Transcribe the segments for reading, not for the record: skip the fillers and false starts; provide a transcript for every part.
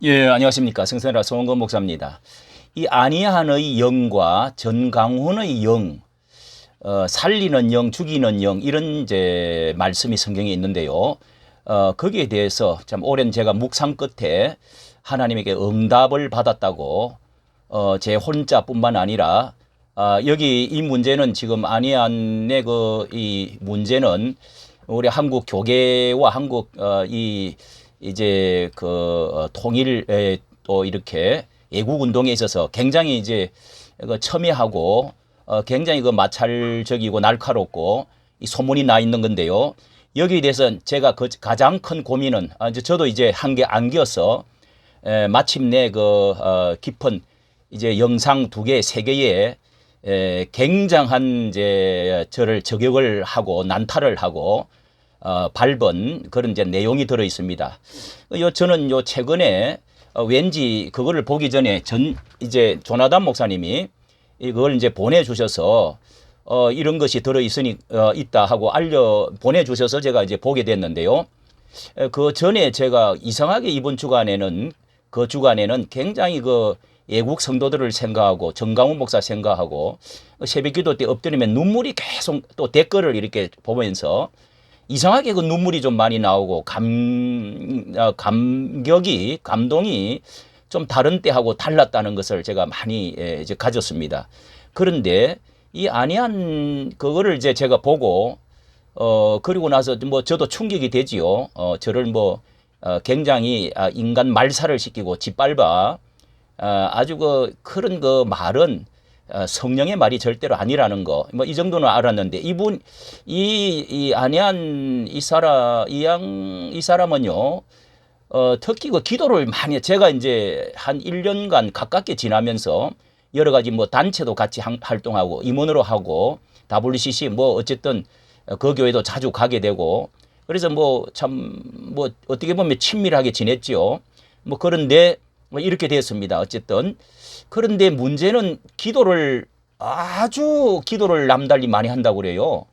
예, 안녕하십니까. 성선라 송원건 목사입니다. 이 안희한의 영과 전강훈의 영, 살리는 영, 죽이는 영, 이런 이제 말씀이 성경에 있는데요. 거기에 대해서 참 오랜 제가 묵상 끝에 하나님에게 응답을 받았다고, 제 혼자뿐만 아니라, 여기 이 문제는 지금 안희한의 이 문제는 우리 한국 교계와 한국, 이제 통일에 또 이렇게 애국 운동에 있어서 굉장히 이제 첨예하고 굉장히 마찰적이고 날카롭고 이 소문이 나 있는 건데요. 여기에 대해서 제가 가장 큰 고민은 저도 이제 한 게 안겨서 마침내 깊은 이제 영상 두 개, 세 개의 굉장한 이제 저를 저격을 하고 난타를 하고 밟은 그런 이제 내용이 들어 있습니다. 저는 최근에 왠지 그거를 보기 전에 이제 조나단 목사님이 이걸 이제 보내주셔서 이런 것이 들어 있다 하고 보내주셔서 제가 이제 보게 됐는데요. 그 전에 제가 이상하게 이번 주간에는 굉장히 애국 성도들을 생각하고 정강훈 목사 생각하고 새벽기도 때 엎드리면 눈물이 계속 또 댓글을 이렇게 보면서 이상하게 눈물이 좀 많이 나오고 감동이 좀 다른 때하고 달랐다는 것을 제가 많이 이제 가졌습니다. 그런데 이 안희한 그거를 이제 제가 보고 그리고 나서 저도 충격이 되지요. 저를 굉장히 인간 말살을 시키고 짓밟아 아주 그런 말은 성령의 말이 절대로 아니라는 거, 이 정도는 알았는데, 이 안희한 이 사람은요, 특히 기도를 많이, 제가 이제 한 1년간 가깝게 지나면서 여러 가지 단체도 같이 활동하고, 임원으로 하고, WCC 어쨌든 그 교회도 자주 가게 되고, 그래서 어떻게 보면 친밀하게 지냈죠. 그런데, 이렇게 됐습니다. 어쨌든. 그런데 문제는 기도를 남달리 많이 한다고 그래요.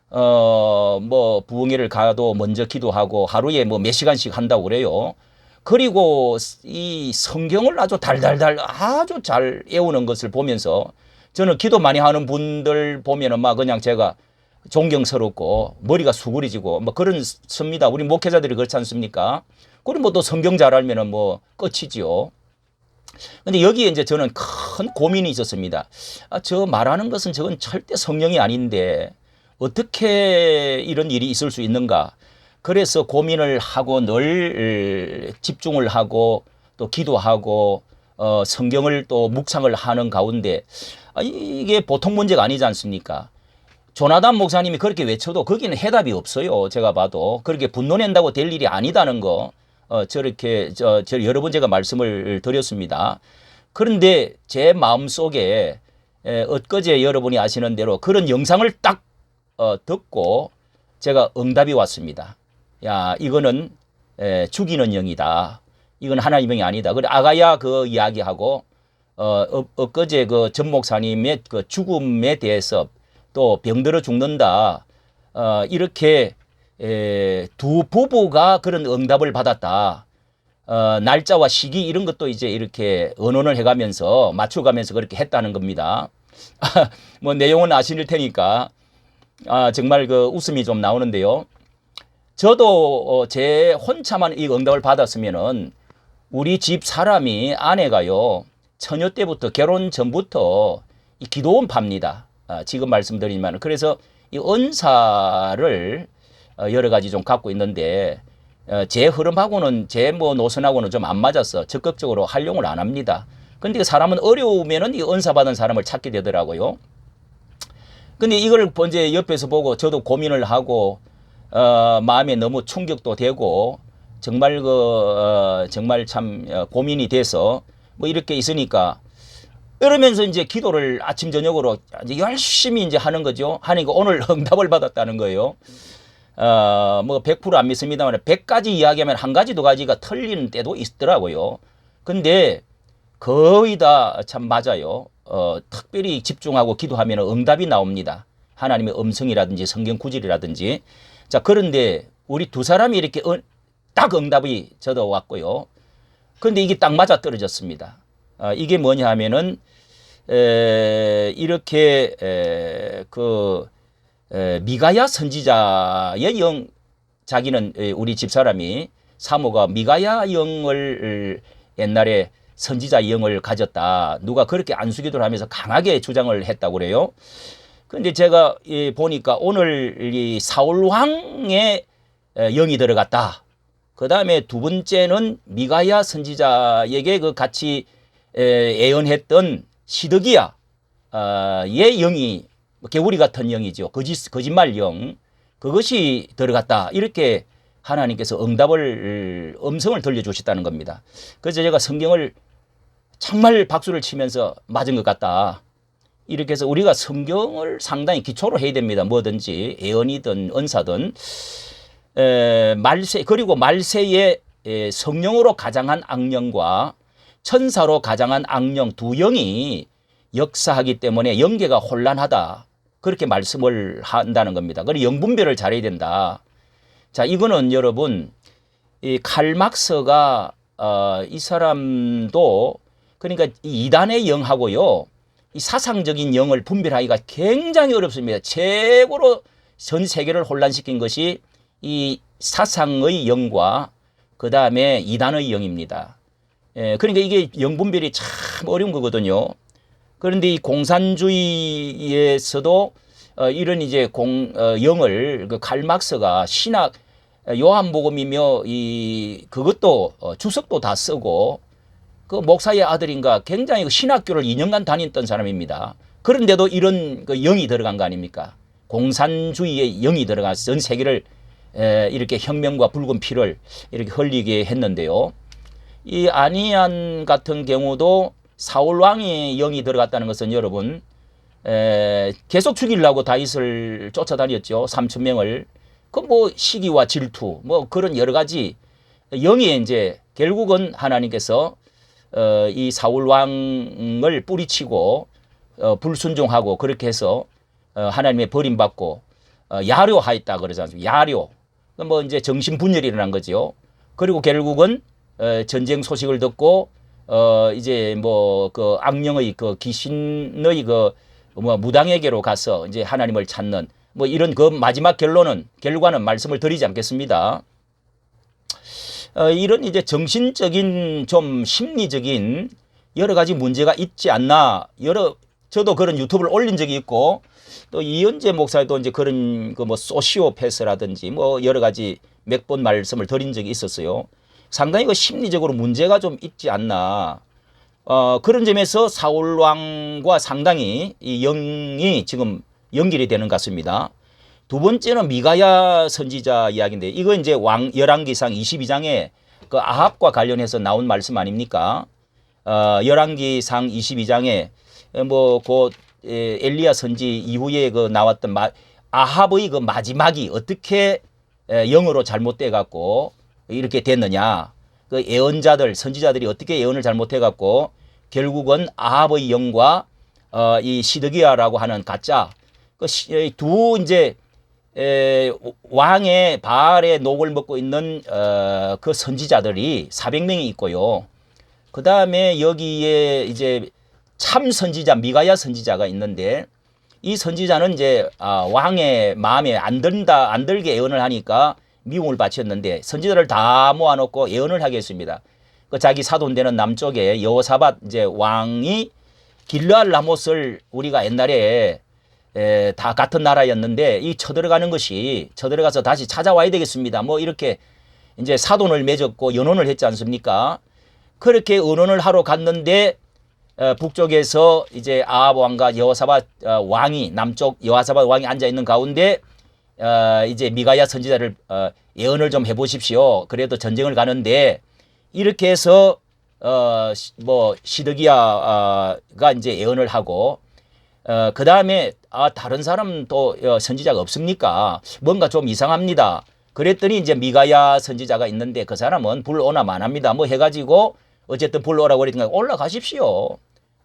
부흥회를 가도 먼저 기도하고 하루에 몇 시간씩 한다고 그래요. 그리고 이 성경을 아주 달달달 아주 잘 외우는 것을 보면서 저는 기도 많이 하는 분들 보면은 그냥 제가 존경스럽고 머리가 수그리지고 그렇습니다. 우리 목회자들이 그렇지 않습니까? 그리고 또 성경 잘 알면은 끝이지요. 근데 여기에 이제 저는 큰 고민이 있었습니다. 저 말하는 것은 저건 절대 성령이 아닌데 어떻게 이런 일이 있을 수 있는가? 그래서 고민을 하고 늘 집중을 하고 또 기도하고 성경을 또 묵상을 하는 가운데 이게 보통 문제가 아니지 않습니까? 조나단 목사님이 그렇게 외쳐도 거기는 해답이 없어요. 제가 봐도 그렇게 분노낸다고 될 일이 아니다는 거 저렇게 여러 번 제가 말씀을 드렸습니다. 그런데 제 마음속에 엊그제 여러분이 아시는 대로 그런 영상을 딱 듣고 제가 응답이 왔습니다. 야, 이거는 죽이는 영이다. 이건 하나님의 영이 아니다. 그래 아가야 이야기하고 엊그제 전 목사님의 죽음에 대해서 또 병들어 죽는다. 이렇게 두 부부가 그런 응답을 받았다. 날짜와 시기 이런 것도 이제 이렇게 언론을 해가면서 맞춰가면서 그렇게 했다는 겁니다. 내용은 아실 테니까 정말 웃음이 좀 나오는데요. 저도 제 혼자만 이 응답을 받았으면은 우리 집 사람이 아내가요 처녀 때부터 결혼 전부터 이 기도원 팝니다. 지금 말씀드리지만 그래서 이 은사를 여러 가지 좀 갖고 있는데 제 흐름하고는 제 노선하고는 좀 안 맞아서 적극적으로 활용을 안 합니다. 근데 사람은 어려우면은 이 은사 받은 사람을 찾게 되더라고요. 근데 이걸 이제 옆에서 보고 저도 고민을 하고 마음에 너무 충격도 되고 정말 정말 참 고민이 돼서 이렇게 있으니까 이러면서 이제 기도를 아침 저녁으로 열심히 이제 하는 거죠. 하니까 오늘 응답을 받았다는 거예요. 100%안 믿습니다만 100가지 이야기하면 한 가지 두 가지가 틀리는 때도 있더라고요. 근데 거의 다 참 맞아요. 특별히 집중하고 기도하면 응답이 나옵니다. 하나님의 음성이라든지 성경 구절이라든지. 자, 그런데 우리 두 사람이 이렇게 딱 응답이 저도 왔고요. 그런데 이게 딱 맞아 떨어졌습니다. 이게 뭐냐 하면은 이렇게 미가야 선지자의 자기는 우리 집사람이 사모가 미가야 영을 옛날에 선지자 영을 가졌다. 누가 그렇게 안수기도를 하면서 강하게 주장을 했다고 그래요. 근데 제가 보니까 오늘 이 사울 왕의 영이 들어갔다. 그 다음에 두 번째는 미가야 선지자에게 그 같이 예언했던 시드기야의 영이 개구리 같은 영이죠. 거짓말 영. 그것이 들어갔다. 이렇게 하나님께서 음성을 들려주셨다는 겁니다. 그래서 제가 성경을 정말 박수를 치면서 맞은 것 같다. 이렇게 해서 우리가 성경을 상당히 기초로 해야 됩니다. 뭐든지 예언이든 은사든. 그리고 말세에 성령으로 가장한 악령과 천사로 가장한 악령 두 영이 역사하기 때문에 영계가 혼란하다. 그렇게 말씀을 한다는 겁니다. 그리고 영분별을 잘해야 된다. 자, 이거는 여러분, 이 칼막스가 이 사람도 그러니까 이 이단의 영하고요, 이 사상적인 영을 분별하기가 굉장히 어렵습니다. 최고로 전 세계를 혼란시킨 것이 이 사상의 영과 그 다음에 이단의 영입니다. 그러니까 이게 영분별이 참 어려운 거거든요. 그런데 이 공산주의에서도 이런 이제 영을 그 칼막스가 신학 요한복음이며 그것도 주석도 다 쓰고 그 목사의 아들인가 굉장히 신학교를 2년간 다녔던 사람입니다. 그런데도 이런 그 영이 들어간 거 아닙니까? 공산주의의 영이 들어가서 전 세계를 이렇게 혁명과 붉은 피를 이렇게 흘리게 했는데요. 이 아니안 같은 경우도 사울 왕의 영이 들어갔다는 것은 여러분 계속 죽이려고 다윗을 쫓아다녔죠. 3,000명을. 그 뭐 시기와 질투 뭐 그런 여러 가지 영이 이제 결국은 하나님께서 이 사울 왕을 뿌리치고 불순종하고 그렇게 해서 하나님의 버림받고 야료하였다 그러지 않습니까? 야료. 뭐 이제 정신분열이 일어난 거죠. 그리고 결국은 전쟁 소식을 듣고 이제 뭐 그 악령의 그 귀신의 그 뭐 무당에게로 가서 이제 하나님을 찾는 뭐 이런 그 마지막 결과는 말씀을 드리지 않겠습니다. 이런 이제 정신적인 좀 심리적인 여러 가지 문제가 있지 않나. 저도 그런 유튜브를 올린 적이 있고 또 이현재 목사도 이제 그런 그 뭐 소시오패스라든지 뭐 여러 가지 몇 번 말씀을 드린 적이 있었어요. 상당히 그 심리적으로 문제가 좀 있지 않나. 그런 점에서 사울 왕과 상당히 이 영이 지금 연결이 되는 것 같습니다. 두 번째는 미가야 선지자 이야기인데 이거 이제 열왕기상 22장에 그 아합과 관련해서 나온 말씀 아닙니까? 열왕기상 22장에 뭐 그 엘리야 선지 이후에 그 나왔던 아합의 그 마지막이 어떻게 영으로 잘못돼 갖고 이렇게 됐느냐? 그 예언자들 선지자들이 어떻게 예언을 잘못해 갖고 결국은 아합의 영과 이 시드기야라고 하는 가짜 두 이제 왕의 바알의 녹을 먹고 있는 그 선지자들이 400명이 있고요. 그 다음에 여기에 이제 참 선지자 미가야 선지자가 있는데 이 선지자는 이제 왕의 마음에 안 들게 예언을 하니까 미움을 바쳤는데 선지자를 다 모아놓고 예언을 하겠습니다. 그 자기 사돈되는 남쪽에 여호사밧 이제 왕이 길르앗 라못을 우리가 옛날에 다 같은 나라였는데 이 쳐들어가서 다시 찾아와야 되겠습니다. 뭐 이렇게 이제 사돈을 맺었고 연혼을 했지 않습니까? 그렇게 언혼을 하러 갔는데 북쪽에서 이제 아합 왕과 여호사밧 왕이 남쪽 여호사밧 왕이 앉아 있는 가운데 이제 미가야 선지자를 예언을 좀 해보십시오. 그래도 전쟁을 가는데 이렇게 해서 뭐 시드기야가 이제 예언을 하고 그 다음에 다른 사람 또 선지자가 없습니까? 뭔가 좀 이상합니다. 그랬더니 이제 미가야 선지자가 있는데 그 사람은 불오나 만합니다. 뭐 해가지고 어쨌든 불오라고 그러니까 올라가십시오.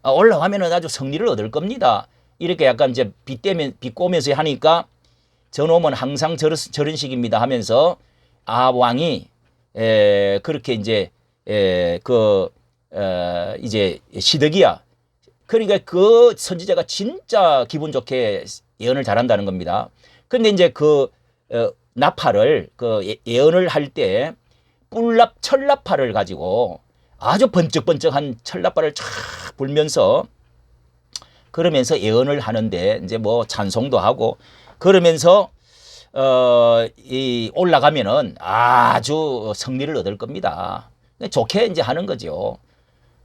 올라가면은 아주 승리를 얻을 겁니다. 이렇게 약간 이제 비꼬면서 하니까 저놈은 항상 저런 식입니다 하면서 아합 왕이 그렇게 이제 이제 시드기야. 그러니까 그 선지자가 진짜 기분 좋게 예언을 잘한다는 겁니다. 근데 이제 나팔을 예언을 할 때 철나팔을 가지고 아주 번쩍번쩍한 철나팔을 쫙 불면서 그러면서 예언을 하는데 이제 뭐 찬송도 하고 그러면서 올라가면은 아주 승리를 얻을 겁니다. 좋게 이제 하는 거죠.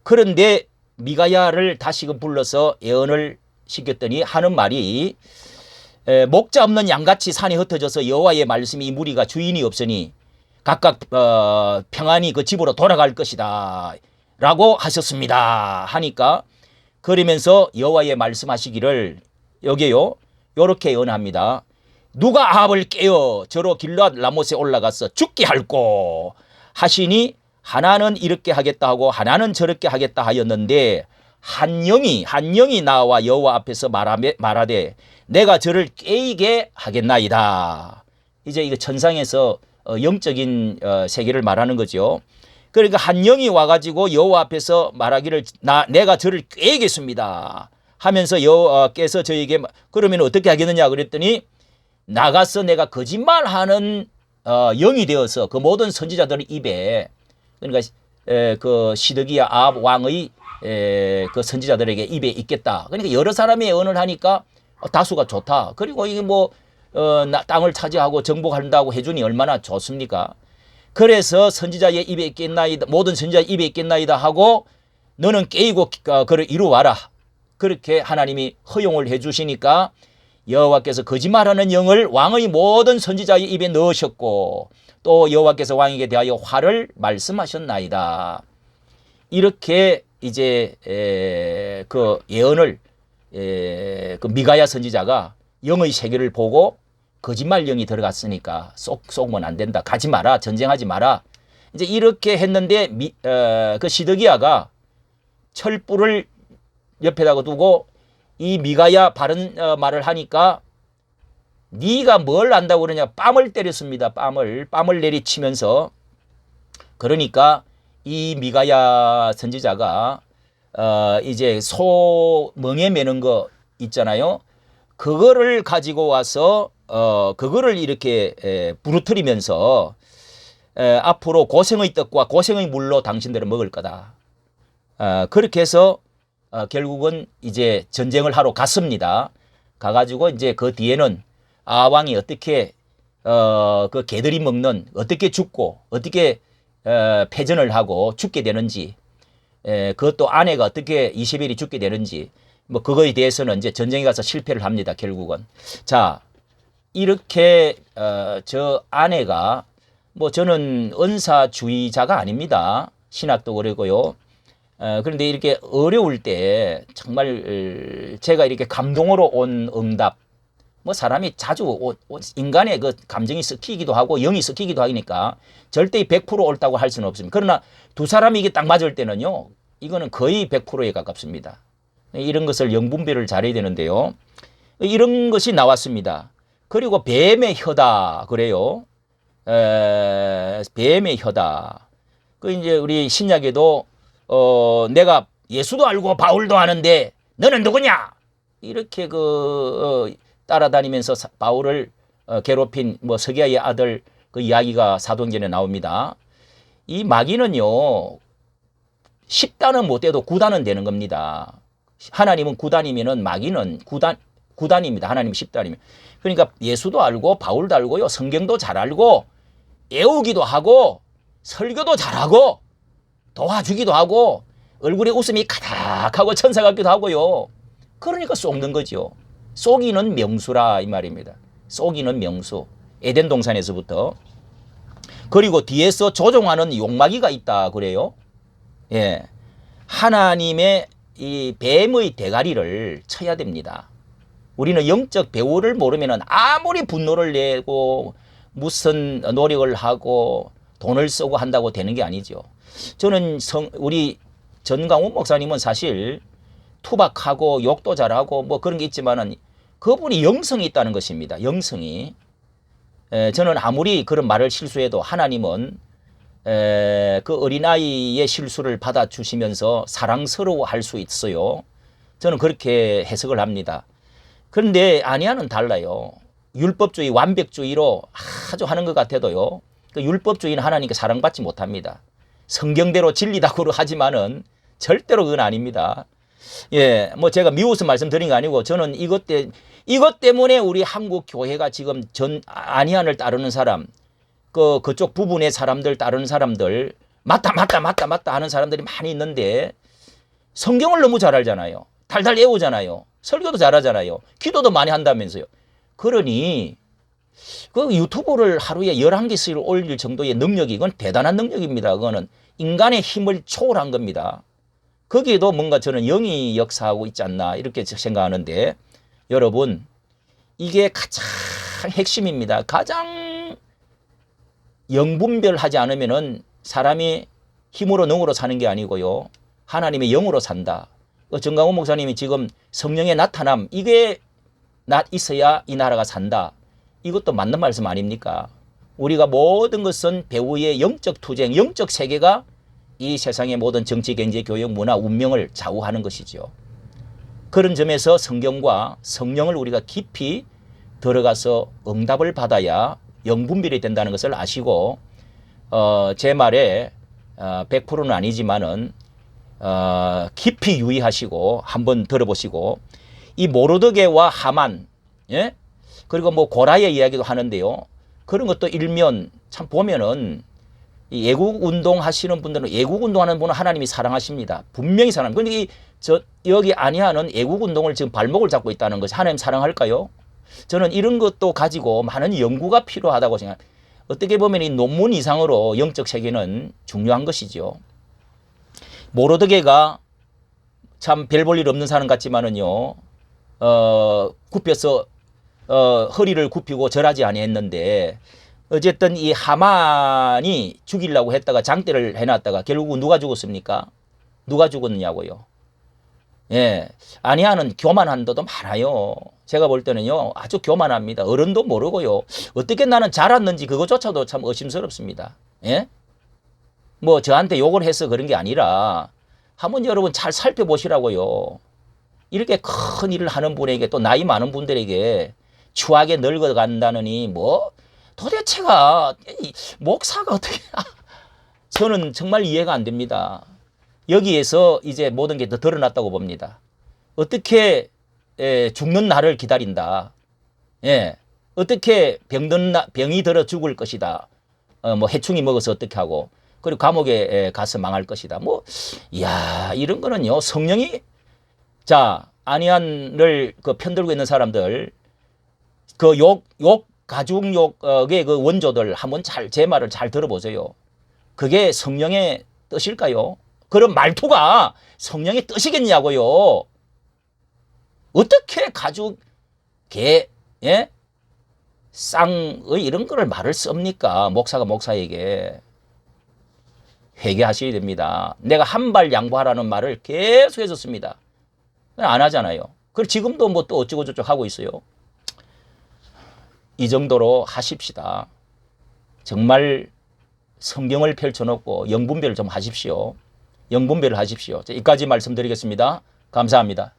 그런데 미가야를 다시금 불러서 예언을 시켰더니 하는 말이 목자 없는 양같이 산이 흩어져서 여호와의 말씀이 무리가 주인이 없으니 각각 평안히 그 집으로 돌아갈 것이다 라고 하셨습니다 하니까 그러면서 여호와의 말씀하시기를 여기요 요렇게 예언합니다. 누가 아합을 깨어 저로 길르앗 라못에 올라가서 죽게 할꼬 하시니 하나는 이렇게 하겠다 하고 하나는 저렇게 하겠다 하였는데 한 영이 나와 여호와 앞에서 말하되 내가 저를 깨이게 하겠나이다. 이제 이거 천상에서 영적인 세계를 말하는 거죠. 그러니까 한 영이 와가지고 여호와 앞에서 말하기를 내가 저를 깨겠습니다 하면서 여호와께서 저에게 그러면 어떻게 하겠느냐 그랬더니 나가서 내가 거짓말하는 영이 되어서 그 모든 선지자들의 입에 그러니까 그 시드기야 아합 왕의 그 선지자들에게 입에 있겠다. 그러니까 여러 사람이 예언을 하니까 다수가 좋다. 그리고 이게 뭐 땅을 차지하고 정복한다고 해주니 얼마나 좋습니까? 그래서 선지자의 입에 있겠나이다. 모든 선지자의 입에 있겠나이다 하고 너는 깨이고 그를 이루와라. 그렇게 하나님이 허용을 해주시니까 여호와께서 거짓말하는 영을 왕의 모든 선지자의 입에 넣으셨고 또 여호와께서 왕에게 대하여 화를 말씀하셨나이다. 이렇게 이제 그 예언을 그 미가야 선지자가 영의 세계를 보고 거짓말 영이 들어갔으니까 쏘면 안 된다. 가지 마라. 전쟁하지 마라. 이제 이렇게 했는데 그 시드기야가 철불을 옆에다가 두고 이 미가야 바른 말을 하니까 네가 뭘 안다고 그러냐 뺨을 때렸습니다. 뺨을 내리치면서 그러니까 이 미가야 선지자가 이제 소 멍에 매는 거 있잖아요. 그거를 가지고 와서 그거를 이렇게 부르트리면서 앞으로 고생의 떡과 고생의 물로 당신들은 먹을 거다. 그렇게 해서 결국은 이제 전쟁을 하러 갔습니다. 가가지고 이제 그 뒤에는 아왕이 어떻게 그 개들이 먹는 어떻게 죽고 어떻게 패전을 하고 죽게 되는지 그것도 아내가 어떻게 이세벨이 죽게 되는지 뭐 그거에 대해서는 이제 전쟁에 가서 실패를 합니다. 결국은 자 이렇게 저 아내가 뭐 저는 은사주의자가 아닙니다. 신학도 그러고요. 그런데 이렇게 어려울 때 정말 제가 이렇게 감동으로 온 응답 뭐 사람이 자주 인간의 그 감정이 섞이기도 하고 영이 섞이기도 하니까 절대 100% 옳다고 할 수는 없습니다. 그러나 두 사람이 이게 딱 맞을 때는요. 이거는 거의 100%에 가깝습니다. 이런 것을 영분별을 잘해야 되는데요. 이런 것이 나왔습니다. 그리고 뱀의 혀다 그래요. 뱀의 혀다. 그 이제 우리 신약에도 내가 예수도 알고 바울도 아는데 너는 누구냐? 이렇게 따라다니면서 바울을 괴롭힌 뭐 서기야의 아들 그 이야기가 사도행전에 나옵니다. 이 마귀는요 10단은 못 돼도 9단은 되는 겁니다. 하나님은 9단이면은 마귀는 9단입니다. 하나님 10단이면. 그러니까 예수도 알고 바울도 알고요. 성경도 잘 알고 애우기도 하고 설교도 잘하고 도와주기도 하고 얼굴에 웃음이 가득하고 천사 같기도 하고요. 그러니까 속는 거죠. 속이는 명수라 이 말입니다. 속이는 명수. 에덴 동산에서부터. 그리고 뒤에서 조종하는 용마귀가 있다 그래요. 예. 하나님의 이 뱀의 대가리를 쳐야 됩니다. 우리는 영적 배우를 모르면은 아무리 분노를 내고 무슨 노력을 하고 돈을 쓰고 한다고 되는 게 아니죠. 저는 우리 전강훈 목사님은 사실 투박하고 욕도 잘하고 뭐 그런 게 있지만은 그분이 영성이 있다는 것입니다. 영성이. 저는 아무리 그런 말을 실수해도 하나님은 그 어린아이의 실수를 받아주시면서 사랑스러워할 수 있어요. 저는 그렇게 해석을 합니다. 그런데 아니야는 달라요. 율법주의, 완벽주의로 아주 하는 것 같아도요. 그 율법주의는 하나님께 사랑받지 못합니다. 성경대로 진리다고 하지만은 절대로 그건 아닙니다. 예, 뭐 제가 미워서 말씀드린 거 아니고 저는 이것 때문에 우리 한국 교회가 지금 안희안을 따르는 사람, 그쪽 부분의 사람들 따르는 사람들, 맞다 하는 사람들이 많이 있는데 성경을 너무 잘 알잖아요. 달달 외우잖아요. 설교도 잘하잖아요. 기도도 많이 한다면서요. 그러니 그 유튜브를 하루에 11개씩 올릴 정도의 능력이 이건 대단한 능력입니다. 그거는 인간의 힘을 초월한 겁니다. 거기에도 뭔가 저는 영이 역사하고 있지 않나 이렇게 생각하는데 여러분 이게 가장 핵심입니다. 가장 영분별하지 않으면은 사람이 힘으로 능으로 사는 게 아니고요. 하나님의 영으로 산다. 정강훈 목사님이 지금 성령의 나타남 이게 있어야 이 나라가 산다. 이것도 맞는 말씀 아닙니까? 우리가 모든 것은 배후의 영적 투쟁, 영적 세계가 이 세상의 모든 정치, 경제, 교육, 문화, 운명을 좌우하는 것이죠. 그런 점에서 성경과 성령을 우리가 깊이 들어가서 응답을 받아야 영분별이 된다는 것을 아시고 제 말에 100%는 아니지만은 깊이 유의하시고 한번 들어보시고 이 모르드게와 하만, 예? 그리고 뭐 고라의 이야기도 하는데요. 그런 것도 일면 참 보면은 이 애국 운동 하시는 분들은 애국 운동하는 분은 하나님이 사랑하십니다. 분명히 사랑합니다. 그런데 여기 아니하는 애국 운동을 지금 발목을 잡고 있다는 것이 하나님 사랑할까요? 저는 이런 것도 가지고 많은 연구가 필요하다고 생각합니다. 어떻게 보면 이 논문 이상으로 영적 세계는 중요한 것이죠. 모르드게가 참 별 볼 일 없는 사람 같지만은요, 굽혀서, 허리를 굽히고 절하지 아니했는데, 어쨌든 이 하만이 죽이려고 했다가 장대를 해놨다가 결국 누가 죽었습니까? 누가 죽었느냐고요. 예. 아니하는 교만한 데도 많아요. 제가 볼 때는요, 아주 교만합니다. 어른도 모르고요. 어떻게 나는 자랐는지 그것조차도 참 의심스럽습니다. 예? 뭐 저한테 욕을 해서 그런 게 아니라 한번 여러분 잘 살펴보시라고요. 이렇게 큰 일을 하는 분에게 또 나이 많은 분들에게 추하게 늙어간다느니 뭐 도대체가 목사가 어떻게 저는 정말 이해가 안 됩니다. 여기에서 이제 모든 게 더 드러났다고 봅니다. 어떻게 죽는 날을 기다린다. 예. 어떻게 병이 들어 죽을 것이다. 뭐 해충이 먹어서 어떻게 하고 그리고 감옥에 가서 망할 것이다. 뭐 이야 이런 거는요 성령이 자 안희안을 그 편들고 있는 사람들 그 가죽욕의 그 원조들 한번 제 말을 잘 들어보세요. 그게 성령의 뜻일까요? 그런 말투가 성령의 뜻이겠냐고요. 어떻게 가죽, 개, 예? 쌍의 이런 거를 말을 씁니까? 목사가 목사에게. 회개하셔야 됩니다. 내가 한 발 양보하라는 말을 계속 했었습니다. 안 하잖아요. 그리고 지금도 뭐 또 어쩌고저쩌고 하고 있어요. 이 정도로 하십시다. 정말 성경을 펼쳐놓고 영분별을 좀 하십시오. 영분별을 하십시오. 여기까지 말씀드리겠습니다. 감사합니다.